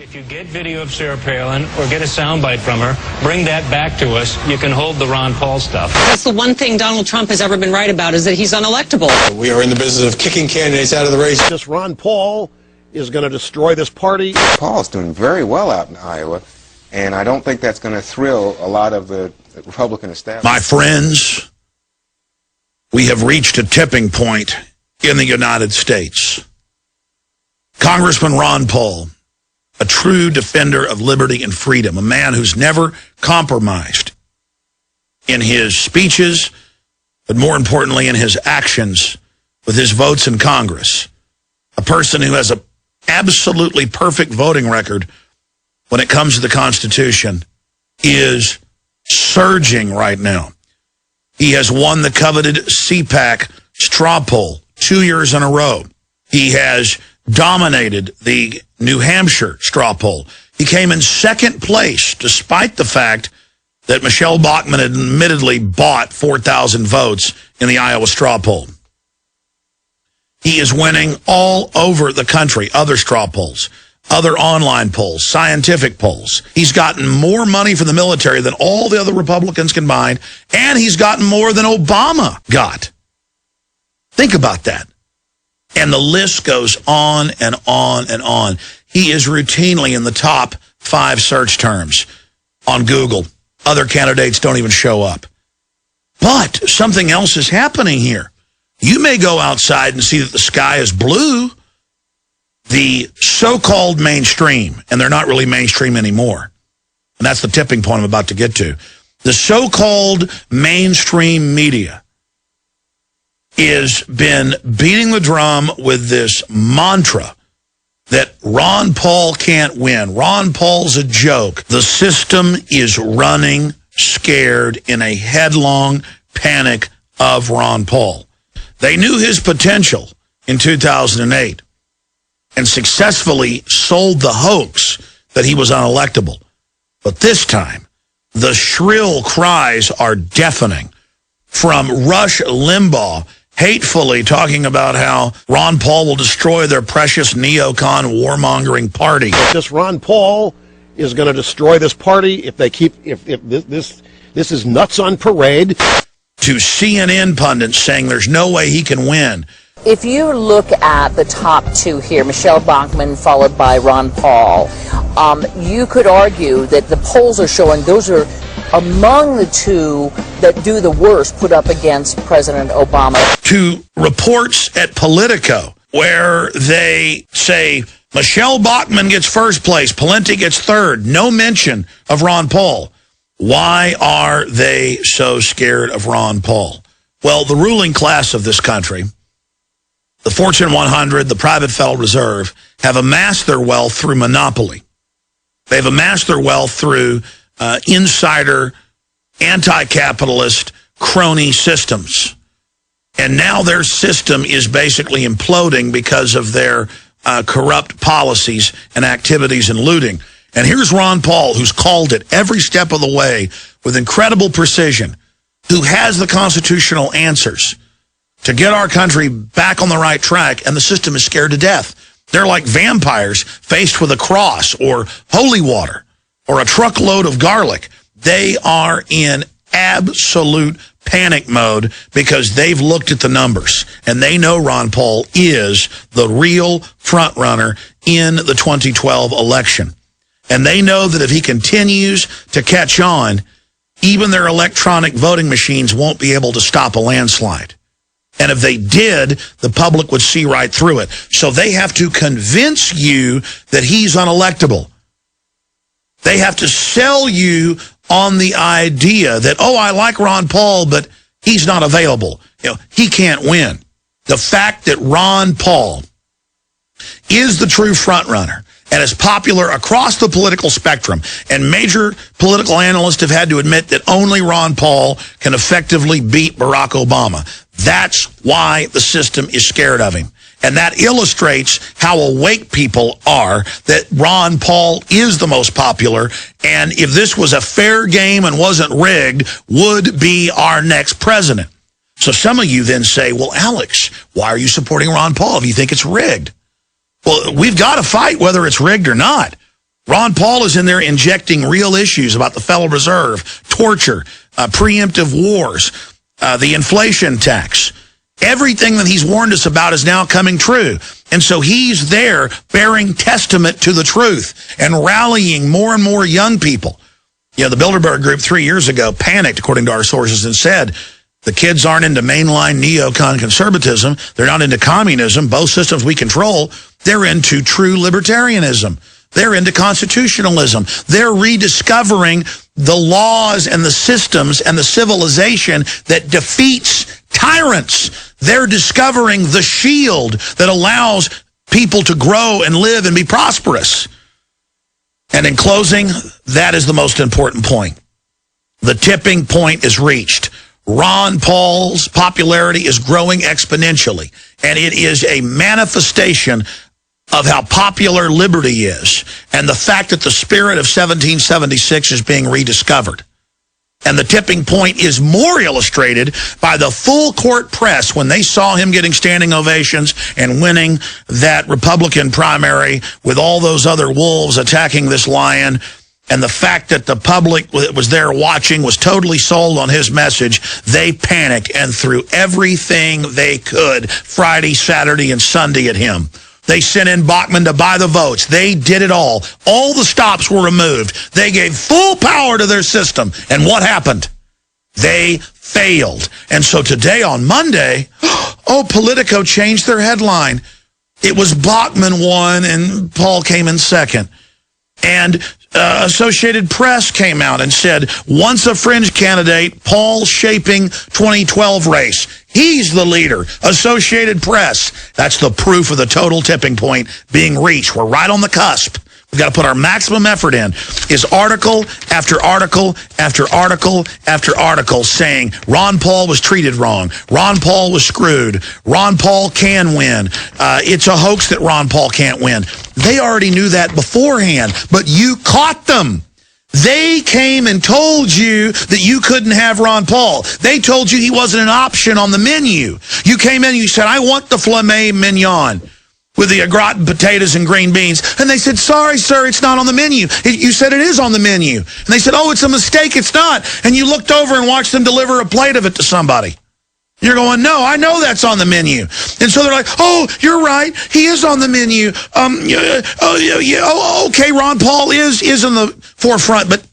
If you get video of Sarah Palin or get a soundbite from her, bring that back to us. You can hold the Ron Paul stuff. That's the one thing Donald Trump has ever been right about, is that he's unelectable. We are in the business of kicking candidates out of the race. This Ron Paul is going to destroy this party. Paul's doing very well out in Iowa, and I don't think that's going to thrill a lot of the Republican establishment. My friends, we have reached a tipping point in the United States. Congressman Ron Paul, a true defender of liberty and freedom, a man who's never compromised in his speeches, but more importantly in his actions with his votes in Congress, a person who has an absolutely perfect voting record when it comes to the Constitution, is surging right now. He has won the coveted CPAC straw poll 2 years in a row. He has dominated the New Hampshire straw poll. He came in second place, despite the fact that Michelle Bachmann had admittedly bought 4,000 votes in the Iowa straw poll. He is winning all over the country, other straw polls, other online polls, scientific polls. He's gotten more money from the military than all the other Republicans combined, and he's gotten more than Obama got. Think about that. And the list goes on and on and on. He is routinely in the top 5 search terms on Google. Other candidates don't even show up. But something else is happening here. You may go outside and see that the sky is blue. The so-called mainstream, and they're not really mainstream anymore, and that's the tipping point I'm about to get to. The so-called mainstream media has been beating the drum with this mantra that Ron Paul can't win. Ron Paul's a joke. The system is running scared in a headlong panic of Ron Paul. They knew his potential in 2008 and successfully sold the hoax that he was unelectable. But this time, the shrill cries are deafening from Rush Limbaugh, hatefully talking about how Ron Paul will destroy their precious neocon warmongering party. This Ron Paul is going to destroy this party if they keep, if this is nuts on parade. To CNN pundits saying there's no way he can win. If you look at the top 2 here, Michelle Bachmann followed by Ron Paul, you could argue that the polls are showing those are among the 2 that do the worst put up against President Obama. To reports at Politico where they say Michelle Bachmann gets first place, Pawlenty gets third, no mention of Ron Paul. Why are they so scared of Ron Paul? Well, the ruling class of this country, the Fortune 100, the private Federal Reserve, have amassed their wealth through monopoly. They've amassed their wealth through insider, anti-capitalist, crony systems. And now their system is basically imploding because of their corrupt policies and activities and looting. And here's Ron Paul, who's called it every step of the way with incredible precision, who has the constitutional answers to get our country back on the right track, and the system is scared to death. They're like vampires faced with a cross or holy water or a truckload of garlic. They are in absolute panic mode because they've looked at the numbers, and they know Ron Paul is the real front runner in the 2012 election. And they know that if he continues to catch on, even their electronic voting machines won't be able to stop a landslide. And if they did, the public would see right through it. So they have to convince you that he's unelectable. They have to sell you on the idea that, oh, I like Ron Paul, but he's not available. You know, he can't win. The fact that Ron Paul is the true front runner and is popular across the political spectrum, and major political analysts have had to admit that only Ron Paul can effectively beat Barack Obama. That's why the system is scared of him. And that illustrates how awake people are, that Ron Paul is the most popular, and if this was a fair game and wasn't rigged, would be our next president. So some of you then say, well, Alex, why are you supporting Ron Paul if you think it's rigged? Well, we've got to fight whether it's rigged or not. Ron Paul is in there injecting real issues about the Federal Reserve, torture, preemptive wars, the inflation tax. Everything that he's warned us about is now coming true. And so he's there bearing testament to the truth and rallying more and more young people. You know, the Bilderberg Group 3 years ago panicked, according to our sources, and said, the kids aren't into mainline neocon conservatism. They're not into communism, both systems we control. They're into true libertarianism. They're into constitutionalism. They're rediscovering the laws and the systems and the civilization that defeats tyrants. They're discovering the shield that allows people to grow and live and be prosperous. And in closing, that is the most important point. The tipping point is reached. Ron Paul's popularity is growing exponentially, and it is a manifestation of how popular liberty is and the fact that the spirit of 1776 is being rediscovered. And the tipping point is more illustrated by the full court press when they saw him getting standing ovations and winning that Republican primary with all those other wolves attacking this lion. And the fact that the public that was there watching was totally sold on his message. They panicked and threw everything they could Friday, Saturday, and Sunday at him. They sent in Bachmann to buy the votes. They did it all. All the stops were removed. They gave full power to their system. And what happened? They failed. And so today on Monday, Politico changed their headline. It was Bachmann won and Paul came in second. And Associated Press came out and said, once a fringe candidate, Paul shaping 2012 race. He's the leader. Associated Press. That's the proof of the total tipping point being reached. We're right on the cusp. We've got to put our maximum effort in. Is article after article after article after article saying Ron Paul was treated wrong. Ron Paul was screwed. Ron Paul can win. It's a hoax that Ron Paul can't win. They already knew that beforehand, but you caught them. They came and told you that you couldn't have Ron Paul. They told you he wasn't an option on the menu. You came in and you said, I want the filet mignon with the au gratin potatoes and green beans. And they said, sorry, sir, it's not on the menu. You said it is on the menu. And they said, oh, it's a mistake, it's not. And you looked over and watched them deliver a plate of it to somebody. You're going, no, I know that's on the menu. And so they're like, oh, you're right, he is on the menu. Okay, Ron Paul is in the forefront, but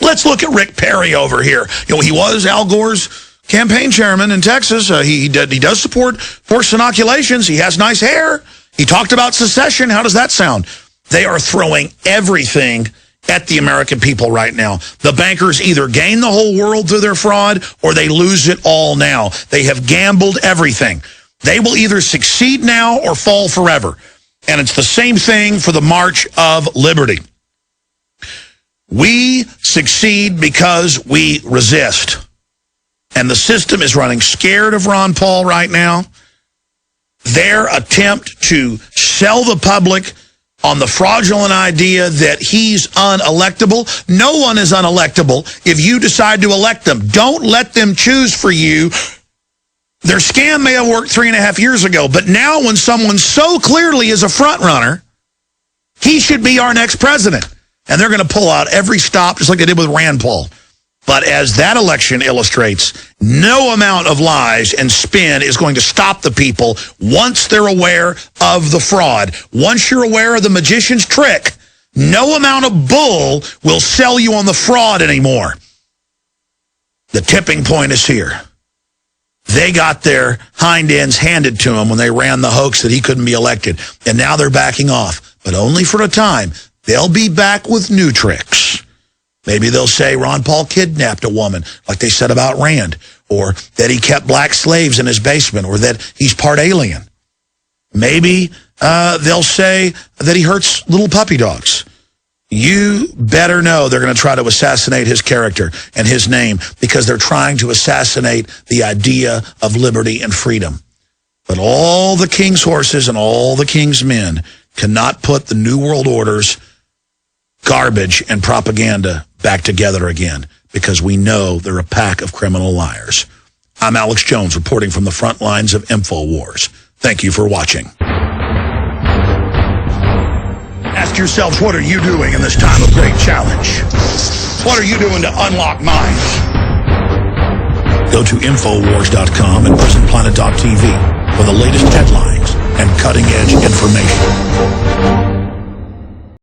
let's look at Rick Perry over here. You know, he was Al Gore's campaign chairman in Texas. He does support forced inoculations. He has nice hair. He talked about secession. How does that sound? They are throwing everything at the American people right now. The bankers either gain the whole world through their fraud or they lose it all now. They have gambled everything. They will either succeed now or fall forever. And it's the same thing for the March of Liberty. We succeed because we resist. And the system is running scared of Ron Paul right now. Their attempt to sell the public on the fraudulent idea that he's unelectable. No one is unelectable if you decide to elect them. Don't let them choose for you. Their scam may have worked 3.5 years ago, but now when someone so clearly is a front runner, he should be our next president. And they're going to pull out every stop, just like they did with Rand Paul. But as that election illustrates, no amount of lies and spin is going to stop the people once they're aware of the fraud. Once you're aware of the magician's trick, no amount of bull will sell you on the fraud anymore. The tipping point is here. They got their hind ends handed to them when they ran the hoax that he couldn't be elected. And now they're backing off, but only for a time. They'll be back with new tricks. Maybe they'll say Ron Paul kidnapped a woman, like they said about Rand, or that he kept black slaves in his basement, or that he's part alien. Maybe they'll say that he hurts little puppy dogs. You better know they're going to try to assassinate his character and his name because they're trying to assassinate the idea of liberty and freedom. But all the king's horses and all the king's men cannot put the New World Order's garbage and propaganda back together again, because we know they're a pack of criminal liars. I'm Alex Jones, reporting from the front lines of Infowars. Thank you for watching. Ask yourselves, what are you doing in this time of great challenge? What are you doing to unlock minds? Go to Infowars.com and PrisonPlanet.tv for the latest headlines and cutting-edge information.